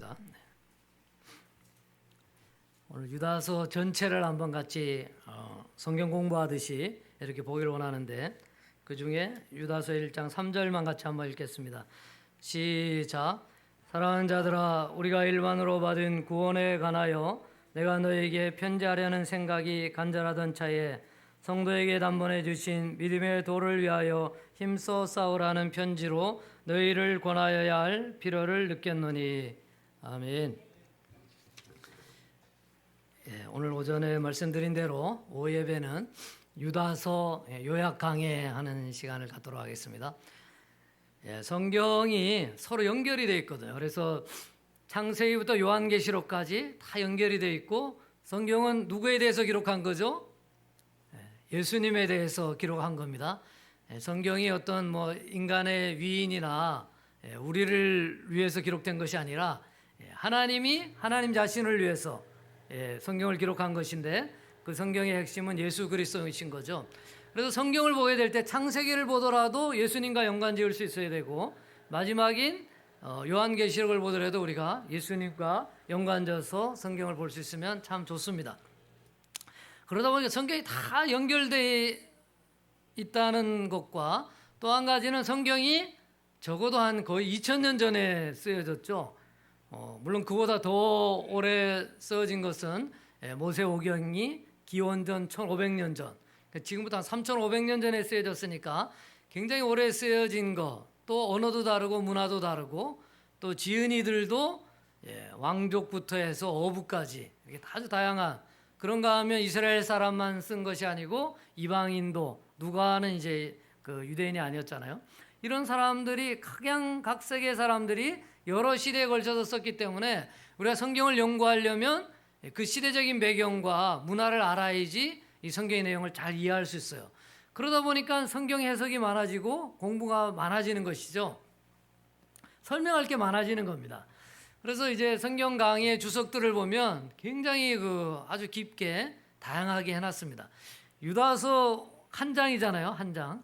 하겠습니다. 오늘 유다서 전체를 한번 같이 성경 공부하듯이 이렇게 보기를 원하는데, 그 중에 유다서 1장 3절만 같이 한번 읽겠습니다. 시작. 사랑하는 자들아, 우리가 일반으로 받은 구원에 관하여 내가 너에게 편지하려는 생각이 간절하던 차에 성도에게 단번에 주신 믿음의 도를 위하여 힘써 싸우라는 편지로 너희를 권하여야 할 필요를 느꼈노니. 아멘. 오늘 오전에 말씀드린 대로 오후 예배는 유다서 요약 강해하는 시간을 갖도록 하겠습니다. 성경이 서로 연결이 되어 있거든요. 그래서 창세기부터 요한계시록까지 다 연결이 되어 있고, 성경은 누구에 대해서 기록한 거죠? 예수님에 대해서 기록한 겁니다. 성경이 어떤 인간의 위인이나 우리를 위해서 기록된 것이 아니라 하나님이 하나님 자신을 위해서 성경을 기록한 것인데, 그 성경의 핵심은 예수 그리스도이신 거죠. 그래서 성경을 보게 될 때 창세기를 보더라도 예수님과 연관 지을 수 있어야 되고, 마지막인 요한계시록을 보더라도 우리가 예수님과 연관져서 성경을 볼 수 있으면 참 좋습니다. 그러다 보니까 성경이 다 연결되어 있다는 것과, 또 한 가지는 성경이 적어도 한 거의 2000년 전에 쓰여졌죠. 물론 그보다 더 오래 쓰여진 것은 모세오경이 기원전 1500년 전, 지금부터 한 3500년 전에 쓰여졌으니까 굉장히 오래 쓰여진 거, 또 언어도 다르고 문화도 다르고, 또 지은이들도 왕족부터 해서 어부까지 이렇게 아주 다양한, 그런가 하면 이스라엘 사람만 쓴 것이 아니고 이방인도, 누가는 이제 그 유대인이 아니었잖아요. 이런 사람들이 각양각색의 사람들이 여러 시대에 걸쳐서 썼기 때문에 우리가 성경을 연구하려면 그 시대적인 배경과 문화를 알아야지 이 성경의 내용을 잘 이해할 수 있어요. 그러다 보니까 성경 해석이 많아지고 공부가 많아지는 것이죠. 설명할 게 많아지는 겁니다. 그래서 이제 성경 강의의 주석들을 보면 굉장히 아주 깊게 다양하게 해놨습니다. 유다서 한 장이잖아요, 한 장.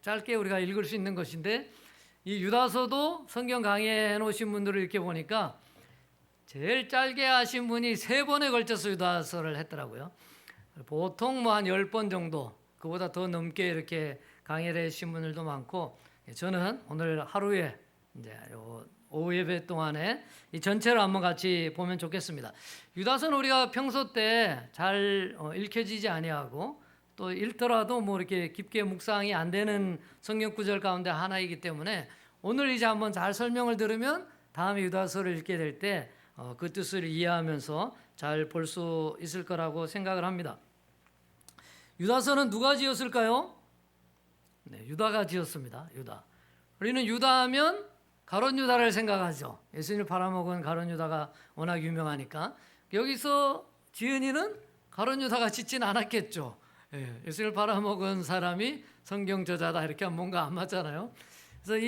짧게 우리가 읽을 수 있는 것인데, 이 유다서도 성경 강의해 놓으신 분들을 이렇게 보니까 제일 짧게 하신 분이 3번에 걸쳐서 유다서를 했더라고요. 보통 한 10번 정도, 그보다 더 넘게 이렇게 강의를 하신 분들도 많고, 저는 오늘 하루에 이제 오후 예배 동안에 이 전체를 한번 같이 보면 좋겠습니다. 유다서는 우리가 평소 때 잘 읽혀지지 아니하고, 또 읽더라도 이렇게 깊게 묵상이 안 되는 성경 구절 가운데 하나이기 때문에, 오늘 이제 한번 잘 설명을 들으면 다음에 유다서를 읽게 될 때 그 뜻을 이해하면서 잘 볼 수 있을 거라고 생각을 합니다. 유다서는 누가 지었을까요? 유다가 지었습니다. 유다. 우리는 유다 하면 가룟 유다를 생각하죠. 예수님을 팔아먹은 가룟 유다가 워낙 유명하니까. 여기서 지은이는 가룟 유다가 짓진 않았겠죠. 예수님을 팔아먹은 사람이 성경 저자다, 이렇게 하면 뭔가 안 맞잖아요. 그래서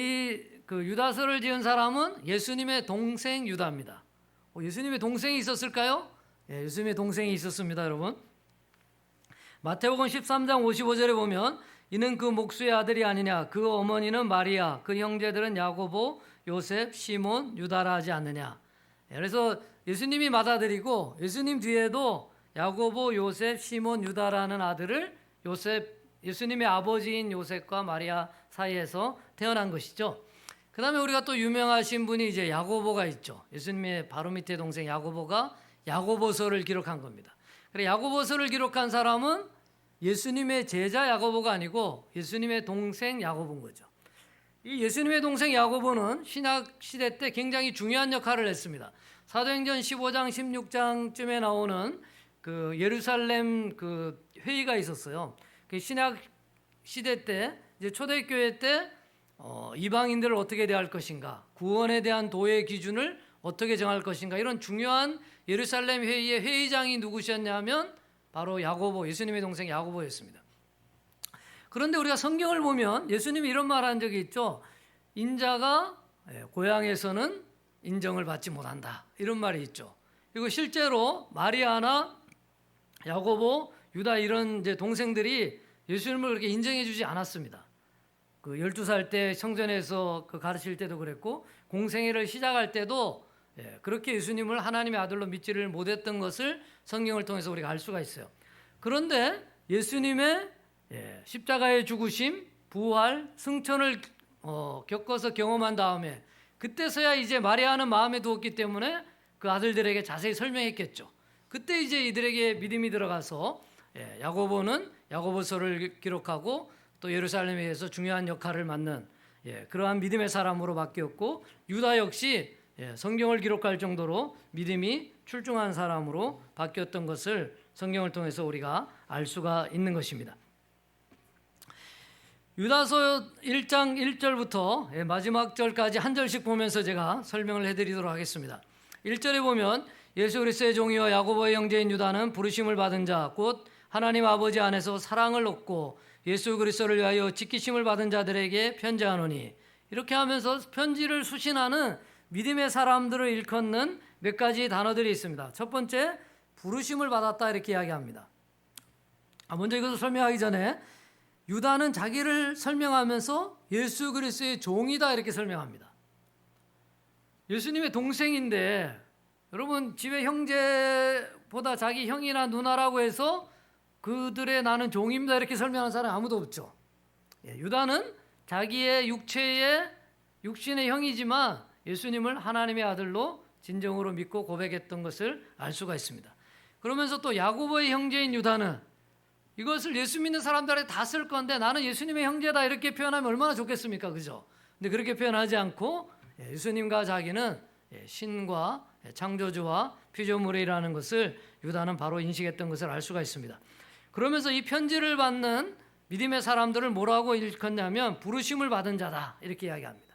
그 유다서를 지은 사람은 예수님의 동생 유다입니다. 예수님의 동생이 있었을까요? 예수님의 동생이 있었습니다, 여러분. 마태복음 13장 55절에 보면, 이는 그 목수의 아들이 아니냐, 그 어머니는 마리아, 그 형제들은 야고보, 요셉, 시몬, 유다라 하지 않느냐. 그래서 예수님이 맏아들이고, 예수님 뒤에도 야고보, 요셉, 시몬, 유다라는 아들을 예수님의 아버지인 요셉과 마리아 사이에서 태어난 것이죠. 그 다음에 우리가 또 유명하신 분이 이제 야고보가 있죠. 예수님의 바로 밑에 동생 야고보가 야고보서를 기록한 겁니다. 그래, 야고보서를 기록한 사람은 예수님의 제자 야고보가 아니고 예수님의 동생 야고보인 거죠. 이 예수님의 동생 야고보는 신약 시대 때 굉장히 중요한 역할을 했습니다. 사도행전 15장 16장쯤에 나오는 그 예루살렘 그 회의가 있었어요. 그 신약 시대 때, 이제 초대교회 때 이방인들을 어떻게 대할 것인가, 구원에 대한 도의 기준을 어떻게 정할 것인가, 이런 중요한 예루살렘 회의의 회의장이 누구셨냐면 바로 야고보, 예수님의 동생 야고보였습니다. 그런데 우리가 성경을 보면 예수님이 이런 말 한 적이 있죠. 인자가 고향에서는 인정을 받지 못한다, 이런 말이 있죠. 그리고 실제로 마리아나 야고보, 유다 이런 이제 동생들이 예수님을 그렇게 인정해 주지 않았습니다. 그 12살 때 성전에서 그 가르칠 때도 그랬고, 공생애를 시작할 때도 그렇게 예수님을 하나님의 아들로 믿지를 못했던 것을 성경을 통해서 우리가 알 수가 있어요. 그런데 예수님의 십자가의 죽으심, 부활, 승천을 겪어서 경험한 다음에 그때서야 이제 마리아는 마음에 두었기 때문에 그 아들들에게 자세히 설명했겠죠. 그때 이제 이들에게 믿음이 들어가서 야고보는 야고보서를 기록하고 또 예루살렘에서 중요한 역할을 맡는 그러한 믿음의 사람으로 바뀌었고, 유다 역시 성경을 기록할 정도로 믿음이 출중한 사람으로 바뀌었던 것을 성경을 통해서 우리가 알 수가 있는 것입니다. 유다서 1장 1절부터 마지막 절까지 한 절씩 보면서 제가 설명을 해드리도록 하겠습니다. 1절에 보면 예수 그리스도의 종이요 야고보의 형제인 유다는 부르심을 받은 자 곧 하나님 아버지 안에서 사랑을 얻고 예수 그리스도를 위하여 지키심을 받은 자들에게 편지하노니, 이렇게 하면서 편지를 수신하는 믿음의 사람들을 일컫는 몇 가지 단어들이 있습니다. 첫 번째, 부르심을 받았다 이렇게 이야기합니다. 먼저 이것을 설명하기 전에 유다는 자기를 설명하면서 예수 그리스도의 종이다 이렇게 설명합니다. 예수님의 동생인데, 여러분 집에 형제보다 자기 형이나 누나라고 해서 그들의 나는 종입니다 이렇게 설명하는 사람 아무도 없죠. 유다는 자기의 육신의 형이지만 예수님을 하나님의 아들로 진정으로 믿고 고백했던 것을 알 수가 있습니다. 그러면서 또 야고보의 형제인 유다는 이것을 예수 믿는 사람들한테 다 쓸 건데 나는 예수님의 형제다 이렇게 표현하면 얼마나 좋겠습니까? 그죠? 근데 그렇게 표현하지 않고 예수님과 자기는 신과 창조주와 피조물이라는 것을 유다는 바로 인식했던 것을 알 수가 있습니다. 그러면서 이 편지를 받는 믿음의 사람들을 뭐라고 일컫냐면 부르심을 받은 자다 이렇게 이야기합니다.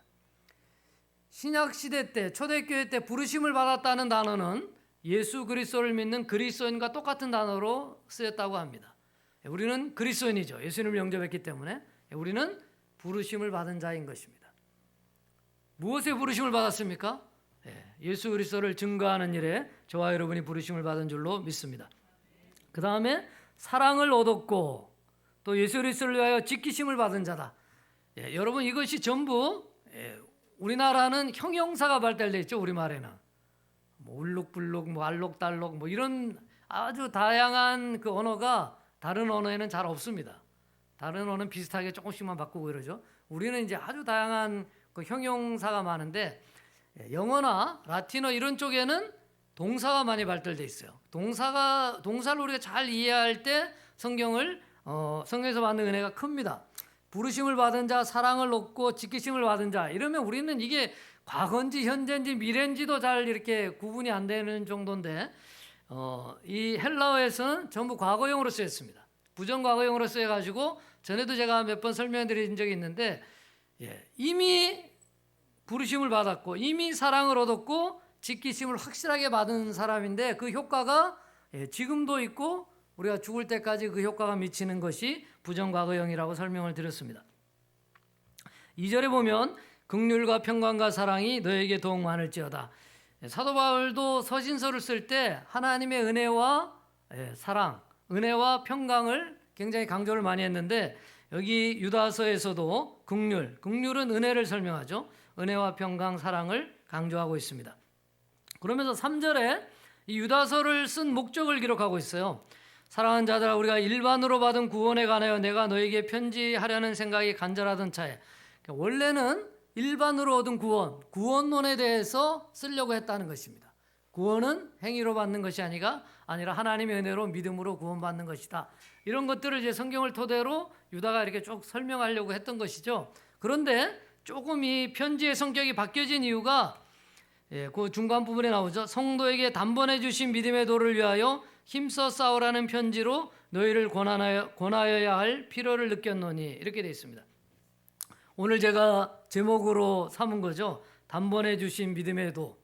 신약시대 때 초대교회 때 부르심을 받았다는 단어는 예수 그리스도를 믿는 그리스도인과 똑같은 단어로 쓰였다고 합니다. 우리는 그리스도인이죠. 예수님을 영접했기 때문에 우리는 부르심을 받은 자인 것입니다. 무엇에 부르심을 받았습니까? 예수 그리스도를 증거하는 일에 저와 여러분이 부르심을 받은 줄로 믿습니다. 그 다음에 사랑을 얻었고 또 예수 그리스도를 위하여 지키심을 받은 자다. 여러분 이것이 전부 우리나라는 형용사가 발달되어 있죠. 우리말에는 뭐 울룩불룩, 뭐 알록달록, 뭐 이런 아주 다양한 그 언어가 다른 언어에는 잘 없습니다. 다른 언어는 비슷하게 조금씩만 바꾸고 이러죠. 우리는 이제 아주 다양한 그 형용사가 많은데 영어나 라틴어 이런 쪽에는 동사가 많이 발달되어 있어요. 동사를 우리가 잘 이해할 때 성경에서 받는 은혜가 큽니다. 부르심을 받은 자, 사랑을 얻고 지키심을 받은 자, 이러면 우리는 이게 과거인지 현재인지 미래인지도 잘 이렇게 구분이 안 되는 정도인데 이 헬라어에서는 전부 과거형으로 쓰였습니다. 부정과거형으로 쓰여가지고 전에도 제가 몇 번 설명드린 적이 있는데 이미 부르심을 받았고 이미 사랑을 얻었고 지키심을 확실하게 받은 사람인데 그 효과가 지금도 있고 우리가 죽을 때까지 그 효과가 미치는 것이 부정과거형이라고 설명을 드렸습니다. 2절에 보면 긍휼과 평강과 사랑이 너에게 더욱 많을지어다. 사도 바울도 서신서를 쓸 때 하나님의 은혜와 사랑, 은혜와 평강을 굉장히 강조를 많이 했는데 여기 유다서에서도 긍휼은 은혜를 설명하죠. 은혜와 평강, 사랑을 강조하고 있습니다. 그러면서 3절에 이 유다서를 쓴 목적을 기록하고 있어요. 사랑하는 자들아, 우리가 일반으로 받은 구원에 관하여 내가 너에게 편지하려는 생각이 간절하던 차에, 원래는 일반으로 얻은 구원론에 대해서 쓰려고 했다는 것입니다. 구원은 행위로 받는 것이 아니라 하나님의 은혜로 믿음으로 구원받는 것이다. 이런 것들을 이제 성경을 토대로 유다가 이렇게 쭉 설명하려고 했던 것이죠. 그런데 조금 이 편지의 성격이 바뀌어진 이유가 그 중간 부분에 나오죠. 성도에게 단번에 주신 믿음의 도를 위하여 힘써 싸우라는 편지로 너희를 권하여야 할 필요를 느꼈노니, 이렇게 되어 있습니다. 오늘 제가 제목으로 삼은 거죠. 단번에 주신 믿음의 도.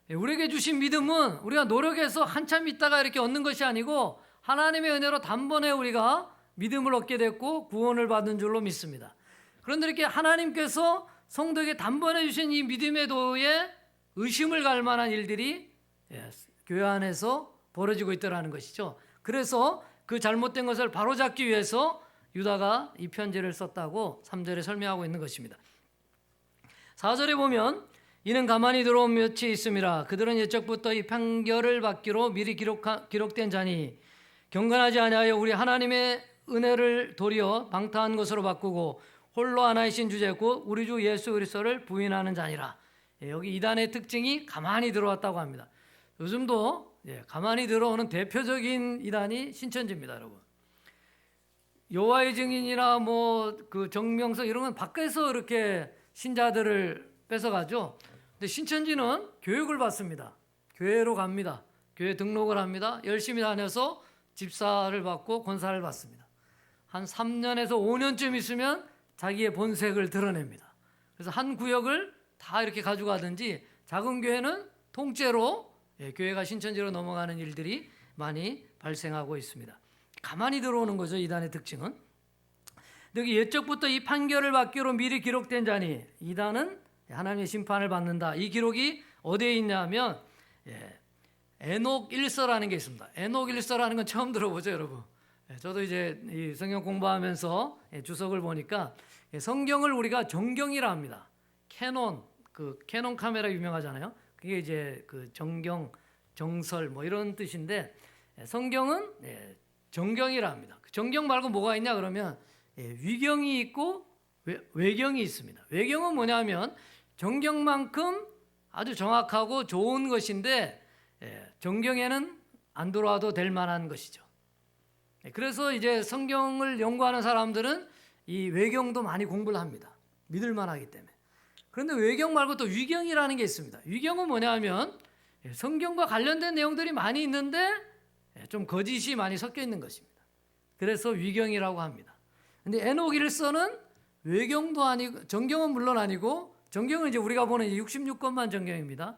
우리에게 주신 믿음은 우리가 노력해서 한참 있다가 이렇게 얻는 것이 아니고 하나님의 은혜로 단번에 우리가 믿음을 얻게 됐고 구원을 받은 줄로 믿습니다. 그런데 이렇게 하나님께서 성도에게 단번에 주신 이 믿음의 도에 의심을 갈 만한 일들이 교회 안에서 벌어지고 있다는 것이죠. 그래서 그 잘못된 것을 바로잡기 위해서 유다가 이 편지를 썼다고 3절에 설명하고 있는 것입니다. 4절에 보면 이는 가만히 들어온 몇이 있음이라. 그들은 옛적부터 이 판결을 받기로 미리 기록된 자니 경건하지 아니하여 우리 하나님의 은혜를 도리어 방탕한 것으로 바꾸고 홀로 하나이신 주제 곧 우리 주 예수 그리스도를 부인하는 자니라. 여기 이단의 특징이 가만히 들어왔다고 합니다. 요즘도 가만히 들어오는 대표적인 이단이 신천지입니다, 여러분. 여호와의 증인이나 그 정명석 이런 건 밖에서 이렇게 신자들을 뺏어가죠. 근데 신천지는 교육을 받습니다. 교회로 갑니다. 교회 등록을 합니다. 열심히 다녀서 집사를 받고 권사를 받습니다. 한 3년에서 5년쯤 있으면 자기의 본색을 드러냅니다. 그래서 한 구역을 다 이렇게 가져가든지 작은 교회는 통째로 교회가 신천지로 넘어가는 일들이 많이 발생하고 있습니다. 가만히 들어오는 거죠, 이단의 특징은. 여기 옛적부터 이 판결을 받기로 미리 기록된 자니, 이단은 하나님의 심판을 받는다. 이 기록이 어디에 있냐면 에녹 1서라는 게 있습니다. 에녹 1서라는 건 처음 들어보죠, 여러분. 저도 이제 이 성경 공부하면서 주석을 보니까 성경을 우리가 정경이라 합니다. 캐논, 캐논 카메라 유명하잖아요. 그게 이제 정경, 정설 이런 뜻인데, 성경은 정경이라 합니다. 정경 말고 뭐가 있냐 그러면 위경이 있고 외경이 있습니다. 외경은 뭐냐면 정경만큼 아주 정확하고 좋은 것인데 정경에는 안 들어와도 될 만한 것이죠. 그래서 이제 성경을 연구하는 사람들은 이 외경도 많이 공부를 합니다. 믿을 만하기 때문에. 그런데 외경 말고 또 위경이라는 게 있습니다. 위경은 뭐냐면 성경과 관련된 내용들이 많이 있는데 좀 거짓이 많이 섞여 있는 것입니다. 그래서 위경이라고 합니다. 근데 에녹 1서는 외경도 아니고, 정경은 물론 아니고, 정경은 이제 우리가 보는 66권만 정경입니다.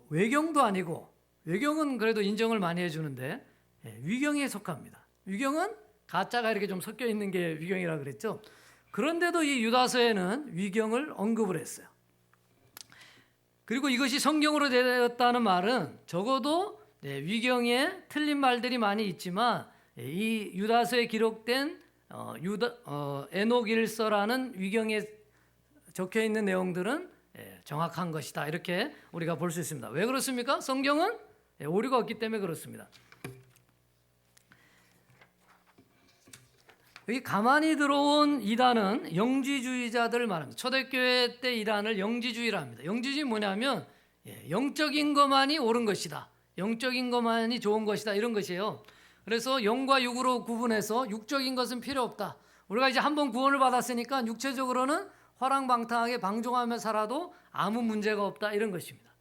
외경도 아니고, 외경은 그래도 인정을 많이 해주는데 위경에 속합니다. 위경은 가짜가 이렇게 좀 섞여 있는 게 위경이라고 그랬죠. 그런데도 이 유다서에는 위경을 언급을 했어요. 그리고 이것이 성경으로 되었다는 말은 적어도 위경에 틀린 말들이 많이 있지만 이 유다서에 기록된 에녹 1서라는 위경에 적혀 있는 내용들은 정확한 것이다. 이렇게 우리가 볼 수 있습니다. 왜 그렇습니까? 성경은 오류가 없기 때문에 그렇습니다. 여기 가만히 들어온 이단은 영지주의자들을 말합니다. 초대교회 때 이단을 영지주의라 합니다. 영지주의 뭐냐면 영적인 것만이 옳은 것이다. 영적인 것만이 좋은 것이다. 이런 것이에요. 그래서 영과 육으로 구분해서 육적인 것은 필요 없다. 우리가 이제 한번 구원을 받았으니까 육체적으로는 화랑방탕하게 방종하며 살아도 아무 문제가 없다. 이런 것입니다.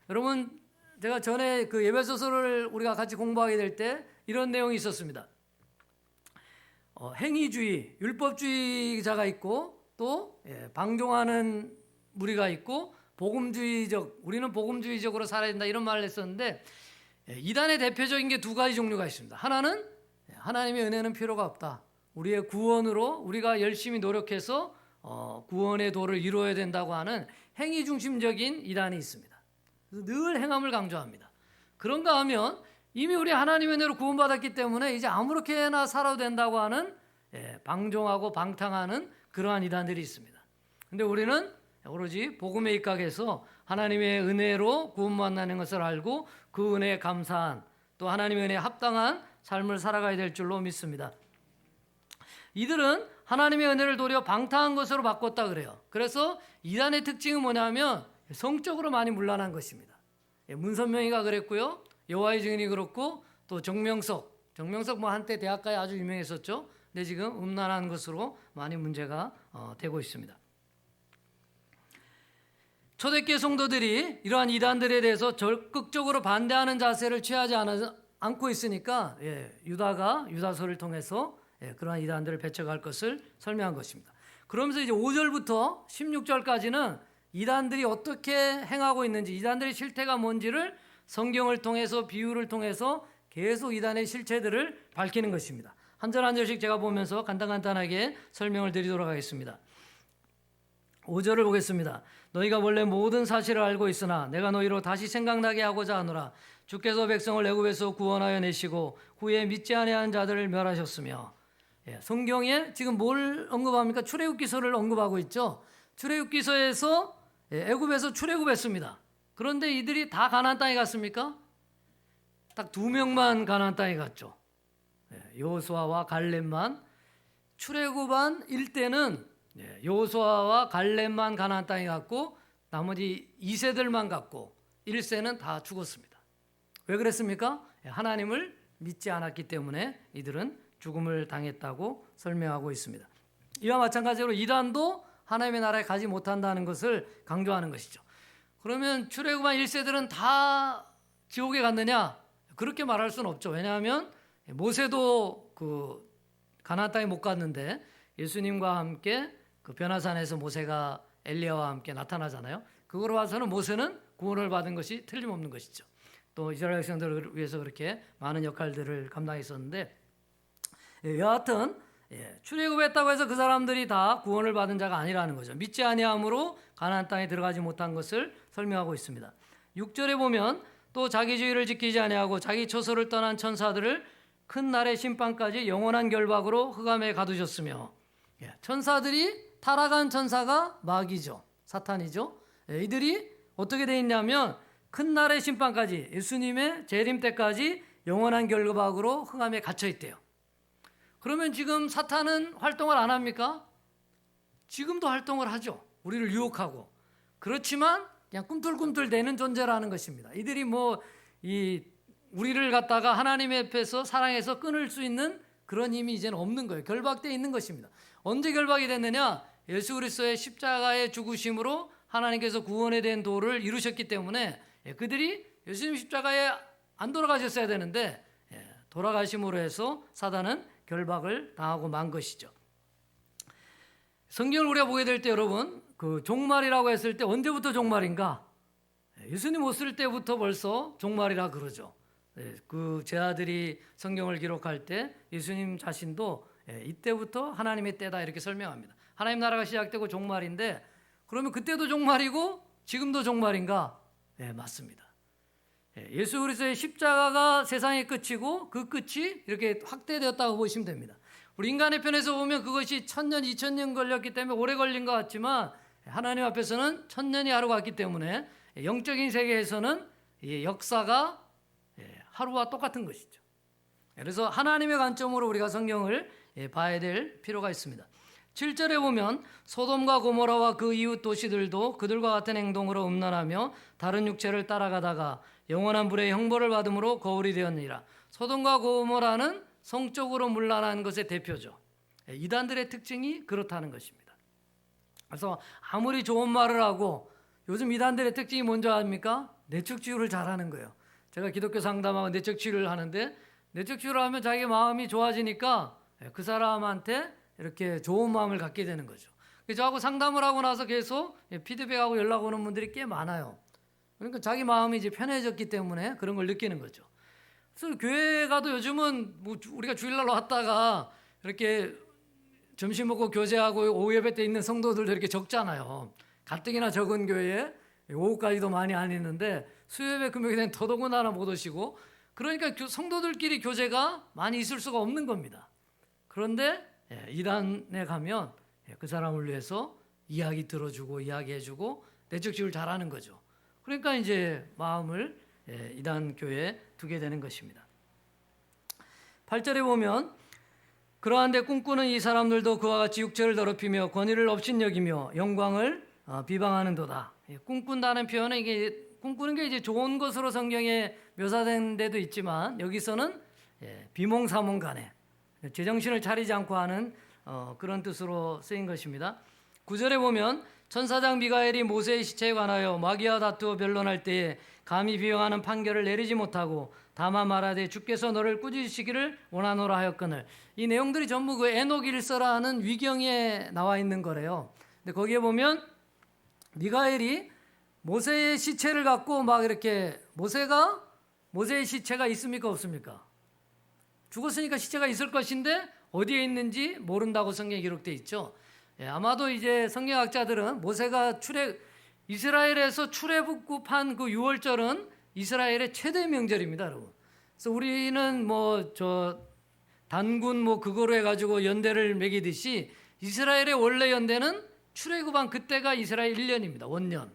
여러분, 제가 전에 예배소설을 우리가 같이 공부하게 될 때 이런 내용이 있었습니다. 행위주의, 율법주의자가 있고 또 방종하는 무리가 있고 우리는 복음주의적으로 살아야 된다 이런 말을 했었는데 이단의 대표적인 게 두 가지 종류가 있습니다. 하나는 하나님의 은혜는 필요가 없다. 우리의 구원으로 우리가 열심히 노력해서 구원의 도를 이루어야 된다고 하는 행위 중심적인 이단이 있습니다. 그래서 늘 행함을 강조합니다. 그런가 하면 이미 우리 하나님의 은혜로 구원받았기 때문에 이제 아무렇게나 살아도 된다고 하는 방종하고 방탕하는 그러한 이단들이 있습니다. 그런데 우리는 오로지 복음에 입각해서 하나님의 은혜로 구원받는 것을 알고 그 은혜에 감사한 또 하나님의 은혜에 합당한 삶을 살아가야 될 줄로 믿습니다. 이들은 하나님의 은혜를 도리어 방탕한 것으로 바꿨다 그래요. 그래서 이단의 특징은 뭐냐면 성적으로 많이 문란한 것입니다. 문선명이가 그랬고요. 여호와의 증인이 그렇고 또 정명석 한때 대학가에 아주 유명했었죠. 근데 지금 음란한 것으로 많이 문제가 되고 있습니다. 초대교회 성도들이 이러한 이단들에 대해서 적극적으로 반대하는 자세를 취하지 않고 있으니까 유다가 유다서를 통해서 그러한 이단들을 배척할 것을 설명한 것입니다. 그러면서 이제 5절부터 16절까지는 이단들이 어떻게 행하고 있는지, 이단들의 실태가 뭔지를 성경을 통해서 비유를 통해서 계속 이단의 실체들을 밝히는 것입니다. 한 절 한 절씩 제가 보면서 간단하게 설명을 드리도록 하겠습니다. 5절을 보겠습니다. 너희가 원래 모든 사실을 알고 있으나 내가 너희로 다시 생각나게 하고자 하노라. 주께서 백성을 애굽에서 구원하여 내시고 후에 믿지 아니하는 자들을 멸하셨으며. 성경에 지금 뭘 언급합니까? 출애굽기서를 언급하고 있죠. 출애굽기서에서 애굽에서 출애굽했습니다. 그런데 이들이 다 가나안 땅에 갔습니까? 딱 2명만 가나안 땅에 갔죠. 여호수아와 갈렙만. 출애굽한 일대는 여호수아와 갈렙만 가나안 땅에 갔고 나머지 2세들만 갔고 1세는 다 죽었습니다. 왜 그랬습니까? 하나님을 믿지 않았기 때문에 이들은 죽음을 당했다고 설명하고 있습니다. 이와 마찬가지로 이단도 하나님의 나라에 가지 못한다는 것을 강조하는 것이죠. 그러면 출애굽한 1세들은 다 지옥에 갔느냐? 그렇게 말할 수는 없죠. 왜냐하면 모세도 그 가나안 땅에 못 갔는데 예수님과 함께 그 변화산에서 모세가 엘리야와 함께 나타나잖아요. 그거로 봐서는 모세는 구원을 받은 것이 틀림없는 것이죠. 또 이스라엘 백성들을 위해서 그렇게 많은 역할들을 감당했었는데 여하튼 출애굽했다고 해서 그 사람들이 다 구원을 받은 자가 아니라는 거죠. 믿지 아니함으로 가나안 땅에 들어가지 못한 것을 설명하고 있습니다. 6절에 보면 또 자기 주의를 지키지 아니하고 자기 처소를 떠난 천사들을 큰 날의 심판까지 영원한 결박으로 흑암에 가두셨으며, 천사들이 타락한 천사가 마귀죠. 사탄이죠. 이들이 어떻게 돼 있냐면 큰 날의 심판까지, 예수님의 재림 때까지 영원한 결박으로 흑암에 갇혀 있대요. 그러면 지금 사탄은 활동을 안 합니까? 지금도 활동을 하죠. 우리를 유혹하고. 그렇지만 그냥 꿈틀꿈틀대는 존재라는 것입니다. 이들이 우리를 갖다가 하나님 앞에서 사랑해서 끊을 수 있는 그런 힘이 이제는 없는 거예요. 결박되어 있는 것입니다. 언제 결박이 됐느냐? 예수 그리스도의 십자가의 죽으심으로 하나님께서 구원에 대한 도를 이루셨기 때문에 그들이 예수님 십자가에 안 돌아가셨어야 되는데 돌아가심으로 해서 사단은 결박을 당하고 만 것이죠. 성경을 우리가 보게 될 때 여러분, 그 종말이라고 했을 때 언제부터 종말인가? 예수님 오실 때부터 벌써 종말이라 그러죠. 그 제 아들이 성경을 기록할 때 예수님 자신도 이때부터 하나님의 때다 이렇게 설명합니다. 하나님 나라가 시작되고 종말인데, 그러면 그때도 종말이고 지금도 종말인가? 네, 맞습니다. 예수 그리스도의 십자가가 세상의 끝이고 그 끝이 이렇게 확대되었다고 보시면 됩니다. 우리 인간의 편에서 보면 그것이 1000년, 2000년 걸렸기 때문에 오래 걸린 것 같지만 하나님 앞에서는 1000년이 하루 같기 때문에 영적인 세계에서는 역사가 하루와 똑같은 것이죠. 그래서 하나님의 관점으로 우리가 성경을 봐야 될 필요가 있습니다. 7절에 보면 소돔과 고모라와 그 이웃 도시들도 그들과 같은 행동으로 음란하며 다른 육체를 따라가다가 영원한 불의 형벌을 받음으로 거울이 되었느니라. 소돔과 고모라는 성적으로 문란한 것의 대표죠. 이단들의 특징이 그렇다는 것입니다. 그래서 아무리 좋은 말을 하고, 요즘 이단들의 특징이 뭔지 압니까? 내적치유를 잘하는 거예요. 제가 기독교 상담하고 내적치유를 하는데, 내적치유를 하면 자기 마음이 좋아지니까 그 사람한테 이렇게 좋은 마음을 갖게 되는 거죠. 저하고 상담을 하고 나서 계속 피드백하고 연락 오는 분들이 꽤 많아요. 그러니까 자기 마음이 이제 편해졌기 때문에 그런 걸 느끼는 거죠. 그래서 교회 가도 요즘은 우리가 주일날 왔다가 이렇게 점심 먹고 교제하고 오후 예배 때 있는 성도들도 이렇게 적잖아요. 가뜩이나 적은 교회에 오후까지도 많이 안 있는데 수요예배 금요일에 되면 더더군다나 못 오시고, 그러니까 성도들끼리 교제가 많이 있을 수가 없는 겁니다. 그런데 이단에 가면 그 사람을 위해서 이야기 들어주고 이야기해주고 내적치유를 잘하는 거죠. 그러니까 이제 마음을 이단 교회에 두게 되는 것입니다. 8절에 보면 그러한데 꿈꾸는 이 사람들도 그와 같이 육체를 더럽히며 권위를 업신여기며 영광을 비방하는도다. 꿈꾼다는 표현은 이게 꿈꾸는 게 이제 좋은 것으로 성경에 묘사된 데도 있지만 여기서는 비몽사몽간에 제정신을 차리지 않고 하는 그런 뜻으로 쓰인 것입니다. 9절에 보면 천사장 미가엘이 모세의 시체에 관하여 마귀와 다투어 변론할 때에 감히 비용하는 판결을 내리지 못하고 다만 말하되 주께서 너를 꾸짖으시기를 원하노라 하였거늘. 이 내용들이 전부 그 에녹 일서라는 위경에 나와 있는 거래요. 근데 거기에 보면 미가엘이 모세의 시체를 갖고 막 이렇게, 모세의 시체가 있습니까 없습니까? 죽었으니까 시체가 있을 것인데 어디에 있는지 모른다고 성경에 기록되어 있죠. 아마도 이제 성경학자들은 모세가 이스라엘에서 출애굽한 그 유월절은 이스라엘의 최대 명절입니다, 여러분. 그래서 우리는 단군 그거로 해가지고 연대를 매기듯이 이스라엘의 원래 연대는 출애굽한 그때가 이스라엘 1년입니다. 원년.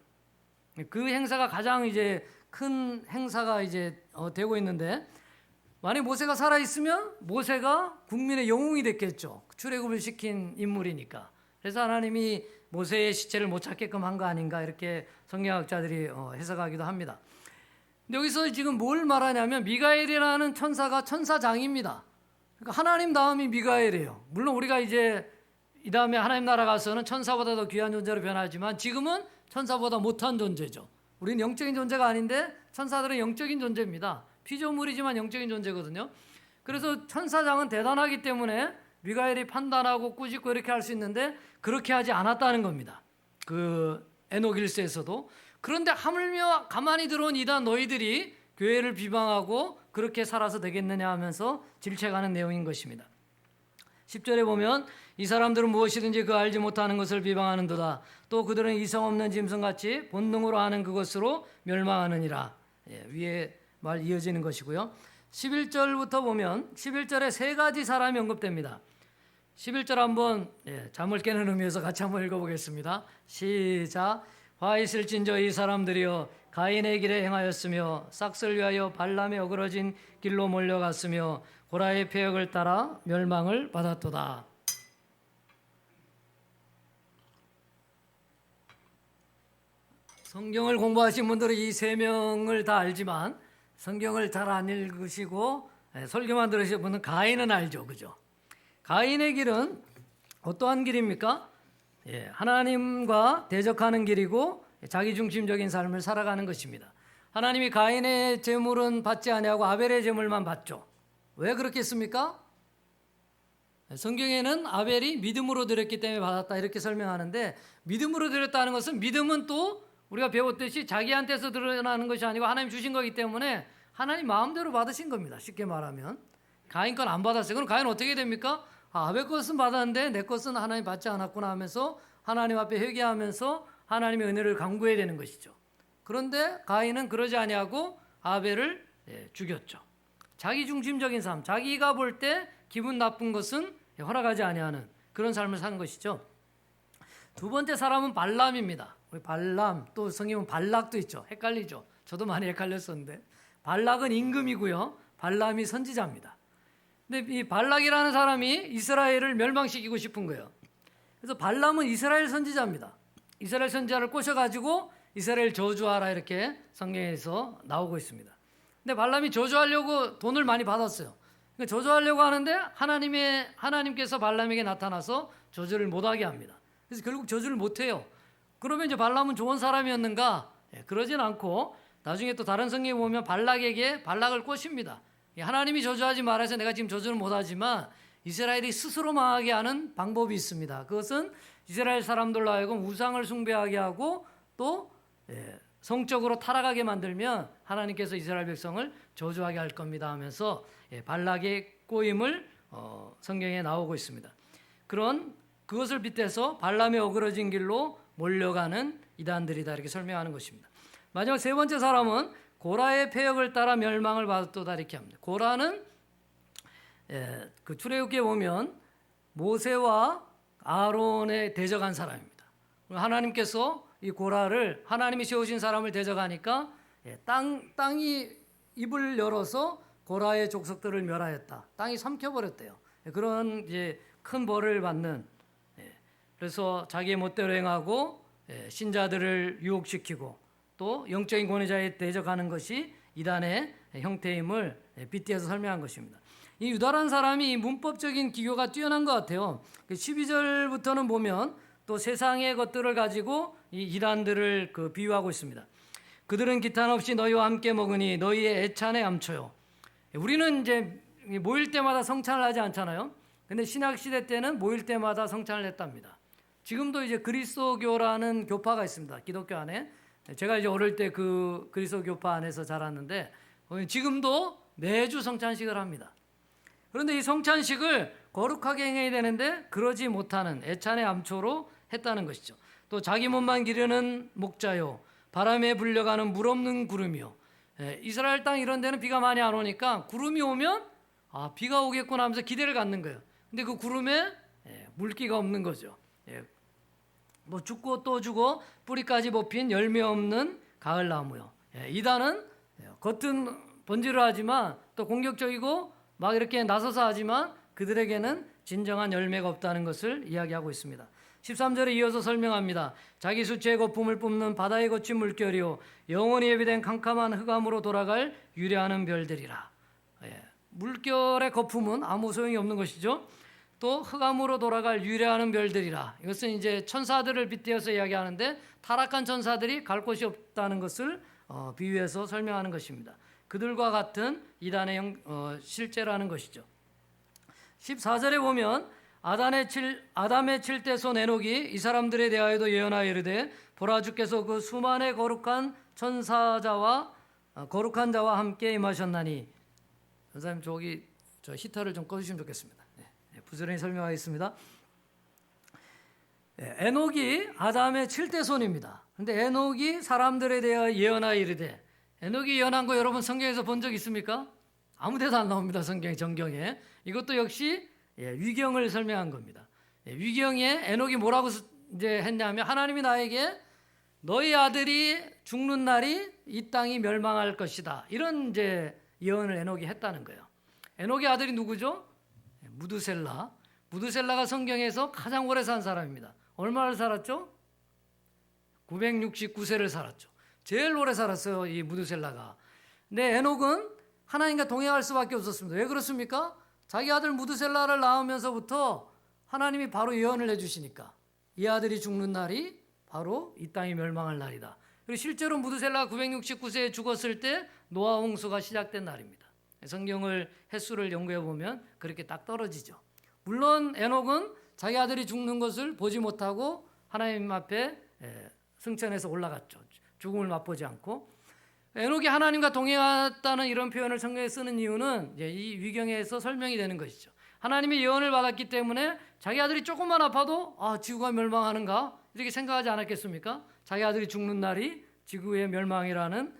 그 행사가 가장 이제 큰 행사가 이제 되고 있는데, 만약 모세가 살아 있으면 모세가 국민의 영웅이 됐겠죠. 출애굽을 시킨 인물이니까. 그래서 하나님이 모세의 시체를 못 찾게끔 한 거 아닌가, 이렇게 성경학자들이 해석하기도 합니다. 근데 여기서 지금 뭘 말하냐면, 미가엘이라는 천사가 천사장입니다. 그러니까 하나님 다음이 미가엘이에요. 물론 우리가 이제 이 다음에 하나님 나라 가서는 천사보다 더 귀한 존재로 변하지만, 지금은 천사보다 못한 존재죠. 우리는 영적인 존재가 아닌데 천사들은 영적인 존재입니다. 피조물이지만 영적인 존재거든요. 그래서 천사장은 대단하기 때문에 미가엘이 판단하고 꾸짖고 이렇게 할 수 있는데, 그렇게 하지 않았다는 겁니다. 그 에녹 1세에서도. 그런데 하물며 가만히 들어온 이단 너희들이 교회를 비방하고 그렇게 살아서 되겠느냐 하면서 질책하는 내용인 것입니다. 10절에 보면, 이 사람들은 무엇이든지 그 알지 못하는 것을 비방하는도다. 또 그들은 이성 없는 짐승같이 본능으로 하는 그것으로 멸망하느니라. 위에 말 이어지는 것이고요. 11절부터 보면 11절에 세 가지 사람이 언급됩니다. 11절 한번 잠을 깨는 의미에서 같이 한번 읽어보겠습니다. 시작. 화 있을진저 이 사람들이여 가인의 길에 행하였으며 싹을 위하여 발람의 어그러진 길로 몰려갔으며 고라의 패역을 따라 멸망을 받았도다. 성경을 공부하신 분들은 이 세 명을 다 알지만 성경을 잘 안 읽으시고 설교만 들으신 분은 가인은 알죠, 그죠? 가인의 길은 어떠한 길입니까? 하나님과 대적하는 길이고 자기중심적인 삶을 살아가는 것입니다. 하나님이 가인의 제물은 받지 아니하고 아벨의 제물만 받죠. 왜 그렇겠습니까? 성경에는 아벨이 믿음으로 드렸기 때문에 받았다, 이렇게 설명하는데, 믿음으로 드렸다는 것은, 믿음은 또 우리가 배웠듯이 자기한테서 드러나는 것이 아니고 하나님 주신 거기 때문에 하나님 마음대로 받으신 겁니다. 쉽게 말하면 가인 건 안 받았어요. 그럼 가인은 어떻게 됩니까? 아벨 것은 받았는데 내 것은 하나님 받지 않았구나 하면서 하나님 앞에 회개하면서 하나님의 은혜를 간구해야 되는 것이죠. 그런데 가인은 그러지 아니하고 아벨을 죽였죠. 자기중심적인 삶, 자기가 볼 때 기분 나쁜 것은 허락하지 아니하는 그런 삶을 산 것이죠. 두 번째 사람은 발람입니다. 우리 발람, 또 성경은 발락도 있죠. 헷갈리죠. 저도 많이 헷갈렸었는데, 발락은 임금이고요, 발람이 선지자입니다. 근데 이 발락이라는 사람이 이스라엘을 멸망시키고 싶은 거예요. 그래서 발람은 이스라엘 선지자입니다. 이스라엘 선지자를 꼬셔가지고 이스라엘 저주하라, 이렇게 성경에서 나오고 있습니다. 근데 발람이 저주하려고 돈을 많이 받았어요. 그러니까 저주하려고 하는데 하나님께서 발람에게 나타나서 저주를 못하게 합니다. 그래서 결국 저주를 못해요. 그러면 이제 발람은 좋은 사람이었는가? 그러진 않고 나중에 또 다른 성경에 보면 발락을 꼬십니다. 하나님이 저주하지 말아서 내가 지금 저주를 못하지만 이스라엘이 스스로 망하게 하는 방법이 있습니다. 그것은 이스라엘 사람들로 하여금 우상을 숭배하게 하고 또 성적으로 타락하게 만들면 하나님께서 이스라엘 백성을 저주하게 할 겁니다 하면서 발락의 꼬임을 성경에 나오고 있습니다. 그것을 빗대서 발람의 어그러진 길로 몰려가는 이단들이다, 이렇게 설명하는 것입니다. 마지막 세 번째 사람은 고라의 패역을 따라 멸망을 받았도다, 이렇게 합니다. 고라는 그 출애굽기에 보면 모세와 아론에 대적한 사람입니다. 하나님께서 이 고라를, 하나님이 세우신 사람을 대적하니까 땅이 입을 열어서 고라의 족속들을 멸하였다. 땅이 삼켜버렸대요. 그런 이제 큰 벌을 받는, 그래서 자기의 멋대로 행하고 신자들을 유혹시키고 또 영적인 권위자에 대적하는 것이 이단의 형태임을 빗대어서 설명한 것입니다. 이 유다라는 사람이 문법적인 기교가 뛰어난 것 같아요. 12절부터는 보면 또 세상의 것들을 가지고 이 이단들을 비유하고 있습니다. 그들은 기탄 없이 너희와 함께 먹으니 너희의 애찬의 암초요. 우리는 이제 모일 때마다 성찬을 하지 않잖아요. 근데 신약 시대 때는 모일 때마다 성찬을 했답니다. 지금도 이제 그리스도교라는 교파가 있습니다. 기독교 안에. 제가 이제 어릴 때 그 그리스도 교파 안에서 자랐는데 지금도 매주 성찬식을 합니다. 그런데 이 성찬식을 거룩하게 행해야 되는데 그러지 못하는 애찬의 암초로 했다는 것이죠. 또 자기 몸만 기르는 목자요, 바람에 불려가는 물 없는 구름이요. 이스라엘 땅 이런 데는 비가 많이 안 오니까 구름이 오면 비가 오겠구나 하면서 기대를 갖는 거예요. 근데 그 구름에 물기가 없는 거죠. 뭐 죽고 또 죽어 뿌리까지 뽑힌 열매 없는 가을나무요. 이단은 겉은 번지르하지만 또 공격적이고 막 이렇게 나서서 하지만 그들에게는 진정한 열매가 없다는 것을 이야기하고 있습니다. 13절에 이어서 설명합니다. 자기 수치의 거품을 뿜는 바다에 거친 물결이요 영원히 예비된 캄캄한 흑암으로 돌아갈 유래하는 별들이라. 물결의 거품은 아무 소용이 없는 것이죠. 또 흑암으로 돌아갈 유래하는 별들이라. 이것은 이제 천사들을 빗대어서 이야기하는데 타락한 천사들이 갈 곳이 없다는 것을 비유해서 설명하는 것입니다. 그들과 같은 이단의 실제라는 것이죠. 14절에 보면 아담의 7대 손 에녹이 이 사람들에 대하여도 예언하여 이르되 보라 주께서 그 수만의 거룩한 천사자와 거룩한 자와 함께 임하셨나니. 선생님 저 히터를 좀 꺼주시면 좋겠습니다. 부지런히 설명하겠습니다. 에녹이 아담의 7대 손입니다. 근데 에녹이 사람들에 대하여 예언하여 이르되, 에녹이 예언한 거 여러분 성경에서 본 적 있습니까? 아무 데도 안 나옵니다. 정경에. 이것도 역시 위경을 설명한 겁니다. 위경에 에녹이 뭐라고 이제 했냐면 하나님이 나에게 너희 아들이 죽는 날이 이 땅이 멸망할 것이다. 이런 이제 예언을 에녹이 했다는 거예요. 에녹의 아들이 누구죠? 무드셀라. 무드셀라가 성경에서 가장 오래 산 사람입니다. 얼마를 살았죠? 969세를 살았죠. 제일 오래 살았어요, 이 무드셀라가. 근데 에녹은 하나님과 동행할 수밖에 없었습니다. 왜 그렇습니까? 자기 아들 무드셀라를 낳으면서부터 하나님이 바로 예언을 해주시니까 이 아들이 죽는 날이 바로 이 땅이 멸망할 날이다. 그리고 실제로 무드셀라가 969세에 죽었을 때 노아 홍수가 시작된 날입니다. 성경을 횟수를 연구해 보면 그렇게 딱 떨어지죠. 물론 에녹은 자기 아들이 죽는 것을 보지 못하고 하나님 앞에 승천해서 올라갔죠. 죽음을 맛보지 않고. 에녹이 하나님과 동행했다는 이런 표현을 성경에 쓰는 이유는 이 위경에서 설명이 되는 것이죠. 하나님의 예언을 받았기 때문에 자기 아들이 조금만 아파도 지구가 멸망하는가 이렇게 생각하지 않았겠습니까? 자기 아들이 죽는 날이 지구의 멸망이라는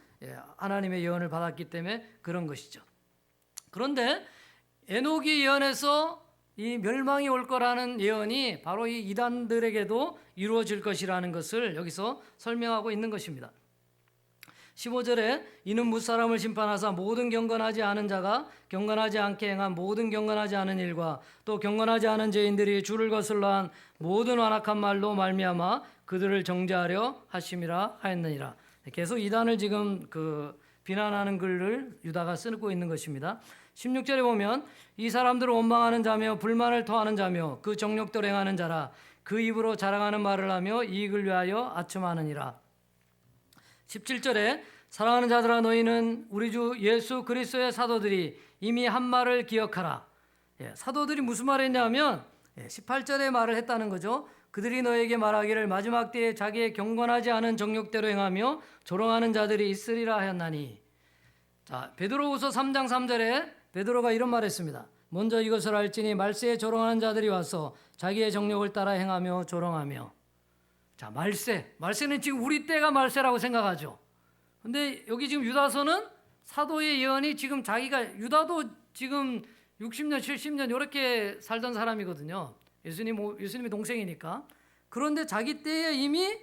하나님의 예언을 받았기 때문에 그런 것이죠. 그런데 에녹이 예언해서 이 멸망이 올 거라는 예언이 바로 이 이단들에게도 이루어질 것이라는 것을 여기서 설명하고 있는 것입니다. 15절에 이는 무사람을 심판하사 모든 경건하지 않은 자가 경건하지 않게 행한 모든 경건하지 않은 일과 또 경건하지 않은 죄인들이 주를 거슬러 한 모든 완악한 말로 말미암아 그들을 정죄하려 하심이라 하였느니라. 계속 이단을 지금 비난하는 글을 유다가 쓰고 있는 것입니다. 16절에 보면 이 사람들을 원망하는 자며 불만을 토하는 자며 그 정욕대로 행하는 자라 그 입으로 자랑하는 말을 하며 이익을 위하여 아첨하느니라. 17절에 사랑하는 자들아 너희는 우리 주 예수 그리스도의 사도들이 이미 한 말을 기억하라. 사도들이 무슨 말을 했냐면 18절에 말을 했다는 거죠. 그들이 너에게 말하기를 마지막 때에 자기의 경건하지 않은 정욕대로 행하며 조롱하는 자들이 있으리라 하였나니. 자, 베드로후서 3장 3절에 베드로가 이런 말을 했습니다. 먼저 이것을 알지니 말세에 조롱하는 자들이 와서 자기의 정욕을 따라 행하며 조롱하며. 자, 말세는 지금 우리 때가 말세라고 생각하죠. 근데 여기 지금 유다서는 사도의 예언이 지금 유다도 지금 60년 70년 이렇게 살던 사람이거든요. 예수님의 동생이니까. 그런데 자기 때에 이미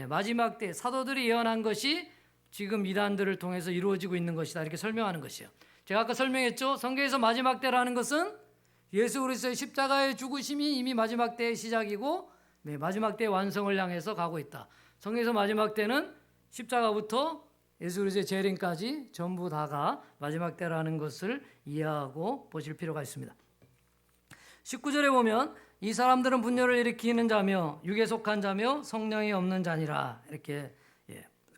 마지막 때 사도들이 예언한 것이 지금 이단들을 통해서 이루어지고 있는 것이다 이렇게 설명하는 것이에요. 제가 아까 설명했죠. 성경에서 마지막 때라는 것은 예수 그리스도의 십자가의 죽으심이 이미 마지막 때의 시작이고 마지막 때의 완성을 향해서 가고 있다. 성경에서 마지막 때는 십자가부터 예수 그리스도의 재림까지 전부 다가 마지막 때라는 것을 이해하고 보실 필요가 있습니다. 19절에 보면 이 사람들은 분열을 일으키는 자며 육에 속한 자며 성령이 없는 자니라. 이렇게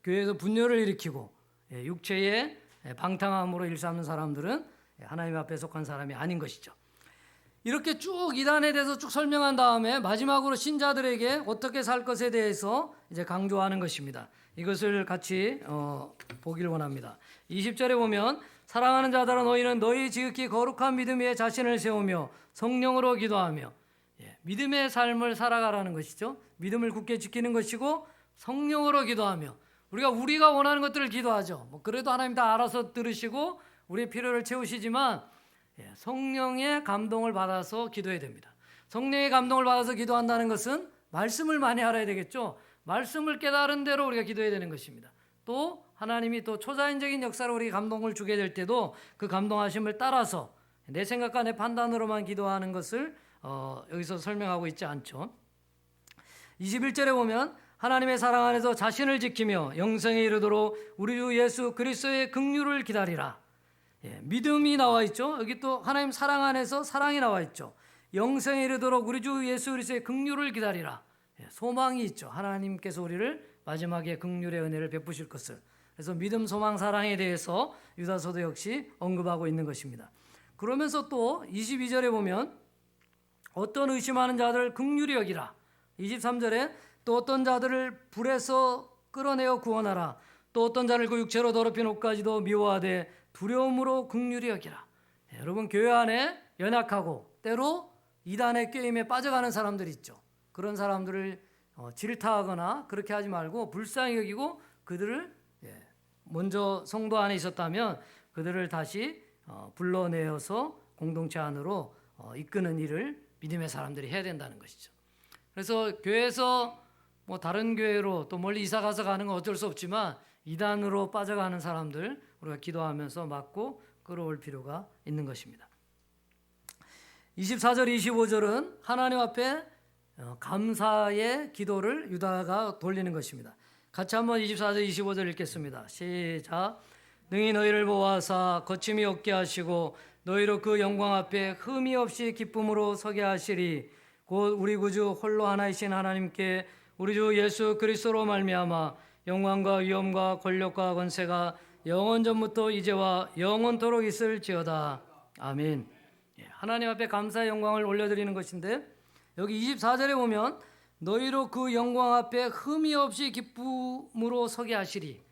교회에서 분열을 일으키고 육체의 방탕함으로 일삼는 사람들은 하나님 앞에 속한 사람이 아닌 것이죠. 이렇게 쭉 이단에 대해서 쭉 설명한 다음에 마지막으로 신자들에게 어떻게 살 것에 대해서 이제 강조하는 것입니다. 이것을 같이 보기를 원합니다. 20절에 보면 사랑하는 자들아 너희는 너희 지극히 거룩한 믿음 위에 자신을 세우며 성령으로 기도하며. 믿음의 삶을 살아가라는 것이죠. 믿음을 굳게 지키는 것이고 성령으로 기도하며. 우리가 원하는 것들을 기도하죠. 그래도 하나님 다 알아서 들으시고 우리의 필요를 채우시지만 성령의 감동을 받아서 기도해야 됩니다. 성령의 감동을 받아서 기도한다는 것은 말씀을 많이 알아야 되겠죠. 말씀을 깨달은 대로 우리가 기도해야 되는 것입니다. 또 하나님이 또 초자연적인 역사로 우리 감동을 주게 될 때도 그 감동하심을 따라서 내 생각과 내 판단으로만 기도하는 것을 여기서 설명하고 있지 않죠. 21절에 보면 하나님의 사랑 안에서 자신을 지키며 영생에 이르도록 우리 주 예수 그리스도의 긍휼을 기다리라. 믿음이 나와 있죠. 여기 또 하나님 사랑 안에서 사랑이 나와 있죠. 영생에 이르도록 우리 주 예수 그리스도의 긍휼을 기다리라. 소망이 있죠. 하나님께서 우리를 마지막에 긍휼의 은혜를 베푸실 것을. 그래서 믿음, 소망, 사랑에 대해서 유다서도 역시 언급하고 있는 것입니다. 그러면서 또 22절에 보면 어떤 의심하는 자들 긍휼히 여기라. 23절에 또 어떤 자들을 불에서 끌어내어 구원하라. 또 어떤 자를 그 육체로 더럽힌 옷까지도 미워하되 두려움으로 긍휼히 여기라. 여러분, 교회 안에 연약하고 때로 이단의 꾀임에 빠져가는 사람들이 있죠. 그런 사람들을 질타하거나 그렇게 하지 말고 불쌍히 여기고 그들을 먼저 성도 안에 있었다면 그들을 다시 불러내어서 공동체 안으로 이끄는 일을 믿음의 사람들이 해야 된다는 것이죠. 그래서 교회에서 뭐 다른 교회로 또 멀리 이사 가서 가는 건 어쩔 수 없지만 이단으로 빠져가는 사람들 우리가 기도하면서 막고 끌어올 필요가 있는 것입니다. 24절 25절은 하나님 앞에 감사의 기도를 유다가 돌리는 것입니다. 같이 한번 24절 25절 읽겠습니다. 시작. 능히 너희를 보아사 거침이 없게 하시고 너희로 그 영광 앞에 흠이 없이 기쁨으로 서게 하시리. 곧 우리 구주 홀로 하나이신 하나님께 우리 주 예수 그리스도로 말미암아 영광과 위엄과 권력과 권세가 영원 전부터 이제와 영원토록 있을지어다. 아멘. 하나님 앞에 감사의 영광을 올려드리는 것인데 여기 24절에 보면 너희로 그 영광 앞에 흠이 없이 기쁨으로 서게 하시리.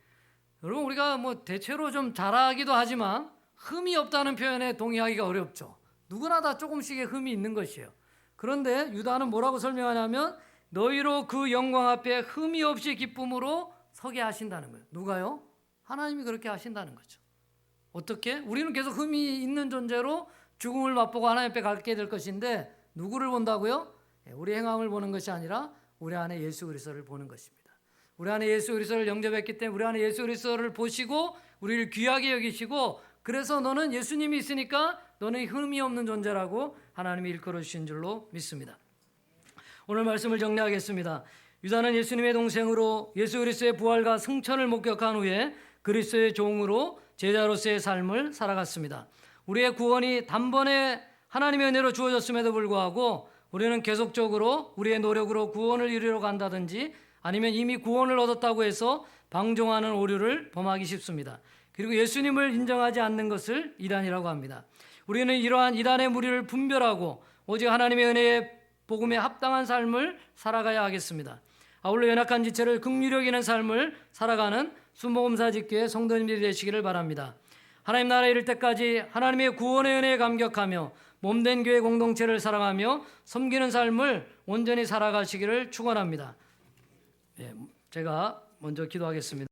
여러분, 우리가 뭐 대체로 좀 잘하기도 하지만 흠이 없다는 표현에 동의하기가 어렵죠. 누구나 다 조금씩의 흠이 있는 것이에요. 그런데 유다는 뭐라고 설명하냐면 너희로 그 영광 앞에 흠이 없이 기쁨으로 서게 하신다는 거예요. 누가요? 하나님이 그렇게 하신다는 거죠. 어떻게? 우리는 계속 흠이 있는 존재로 죽음을 맛보고 하나님 앞에 가게 될 것인데 누구를 본다고요? 우리 행함을 보는 것이 아니라 우리 안에 예수 그리스도를 보는 것입니다. 우리 안에 예수 그리스도를 영접했기 때문에 우리 안에 예수 그리스도를 보시고 우리를 귀하게 여기시고 그래서 너는 예수님이 있으니까 너는 흠이 없는 존재라고 하나님이 일컬어 주신 줄로 믿습니다. 오늘 말씀을 정리하겠습니다. 유다는 예수님의 동생으로 예수 그리스도의 부활과 승천을 목격한 후에 그리스도의 종으로 제자로서의 삶을 살아갔습니다. 우리의 구원이 단번에 하나님의 은혜로 주어졌음에도 불구하고 우리는 계속적으로 우리의 노력으로 구원을 이루려 간다든지 아니면 이미 구원을 얻었다고 해서 방종하는 오류를 범하기 쉽습니다. 그리고 예수님을 인정하지 않는 것을 이단이라고 합니다. 우리는 이러한 이단의 무리를 분별하고 오직 하나님의 은혜의 복음에 합당한 삶을 살아가야 하겠습니다. 아울러 연약한 지체를 긍휼히 여기는 삶을 살아가는 순복음사 집교의 성도님들이 되시기를 바랍니다. 하나님 나라에 이를 때까지 하나님의 구원의 은혜에 감격하며 몸된 교회 공동체를 사랑하며 섬기는 삶을 온전히 살아가시기를 축원합니다. 제가 먼저 기도하겠습니다.